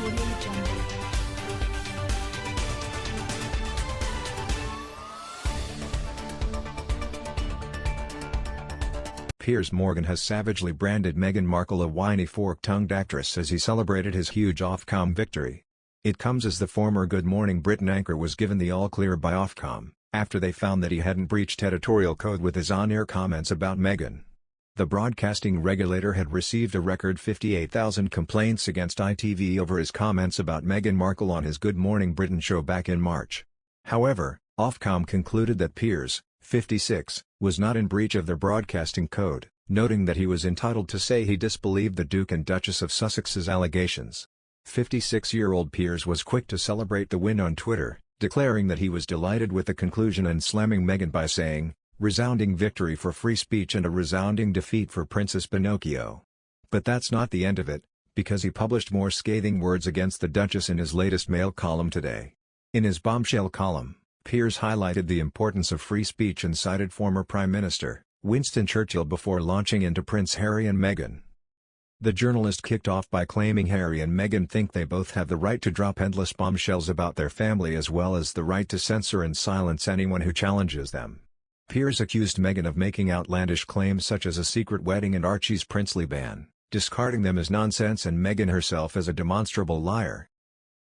Audio Jungle. Piers Morgan has savagely branded Meghan Markle a whiny fork-tongued actress as he celebrated his huge Ofcom victory. It comes as the former Good Morning Britain anchor was given the all-clear by Ofcom, after they found that he hadn't breached editorial code with his on-air comments about Meghan. The broadcasting regulator had received a record 58,000 complaints against ITV over his comments about Meghan Markle on his Good Morning Britain show back in March. However, Ofcom concluded that Piers, 56, was not in breach of their broadcasting code, noting that he was entitled to say he disbelieved the Duke and Duchess of Sussex's allegations. 56-year-old Piers was quick to celebrate the win on Twitter, declaring that he was delighted with the conclusion and slamming Meghan by saying, "Resounding victory for free speech and a resounding defeat for Princess Pinocchio." But that's not the end of it, because he published more scathing words against the Duchess in his latest Mail column today. In his bombshell column, Piers highlighted the importance of free speech and cited former Prime Minister Winston Churchill before launching into Prince Harry and Meghan. The journalist kicked off by claiming Harry and Meghan think they both have the right to drop endless bombshells about their family as well as the right to censor and silence anyone who challenges them. Piers accused Meghan of making outlandish claims such as a secret wedding and Archie's princely ban, discarding them as nonsense and Meghan herself as a demonstrable liar.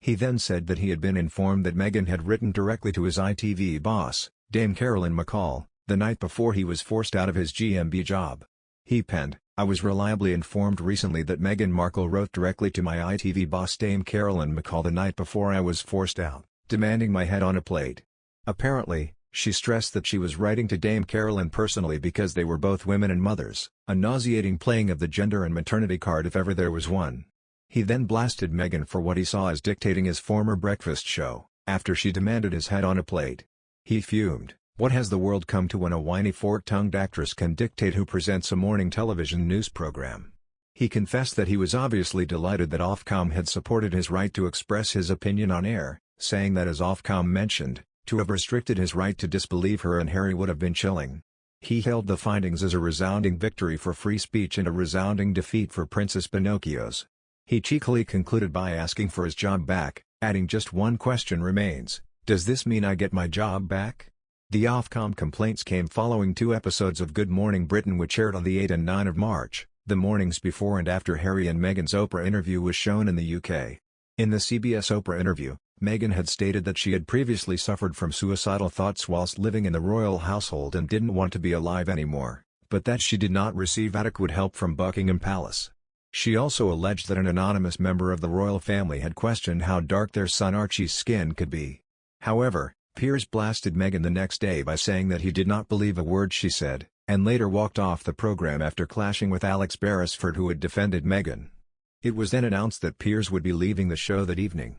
He then said that he had been informed that Meghan had written directly to his ITV boss, Dame Caroline McCall, the night before he was forced out of his GMB job. He penned, "I was reliably informed recently that Meghan Markle wrote directly to my ITV boss Dame Caroline McCall the night before I was forced out, demanding my head on a plate." Apparently, she stressed that she was writing to Dame Caroline personally because they were both women and mothers, a nauseating playing of the gender and maternity card if ever there was one. He then blasted Meghan for what he saw as dictating his former breakfast show, after she demanded his head on a plate. He fumed, "What has the world come to when a whiny fork-tongued actress can dictate who presents a morning television news program?" He confessed that he was obviously delighted that Ofcom had supported his right to express his opinion on air, saying that as Ofcom mentioned, to have restricted his right to disbelieve her and Harry would have been chilling. He hailed the findings as a resounding victory for free speech and a resounding defeat for Princess Pinocchio's. He cheekily concluded by asking for his job back, adding just one question remains, "Does this mean I get my job back?" The Ofcom complaints came following 2 episodes of Good Morning Britain which aired on the 8 and 9 of March, the mornings before and after Harry and Meghan's Oprah interview was shown in the UK. In the CBS Oprah interview, Meghan had stated that she had previously suffered from suicidal thoughts whilst living in the royal household and didn't want to be alive anymore, but that she did not receive adequate help from Buckingham Palace. She also alleged that an anonymous member of the royal family had questioned how dark their son Archie's skin could be. However, Piers blasted Meghan the next day by saying that he did not believe a word she said, and later walked off the program after clashing with Alex Beresford who had defended Meghan. It was then announced that Piers would be leaving the show that evening.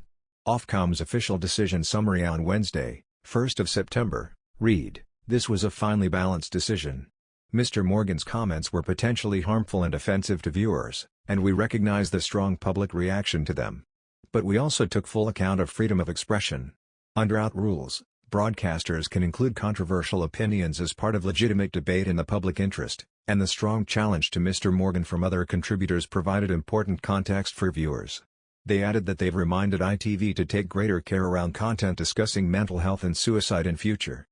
Ofcom's official decision summary on Wednesday, 1st of September, read, "This was a finely balanced decision. Mr. Morgan's comments were potentially harmful and offensive to viewers, and we recognize the strong public reaction to them. But we also took full account of freedom of expression. Under our rules, broadcasters can include controversial opinions as part of legitimate debate in the public interest, and the strong challenge to Mr. Morgan from other contributors provided important context for viewers." They added that they've reminded ITV to take greater care around content discussing mental health and suicide in future.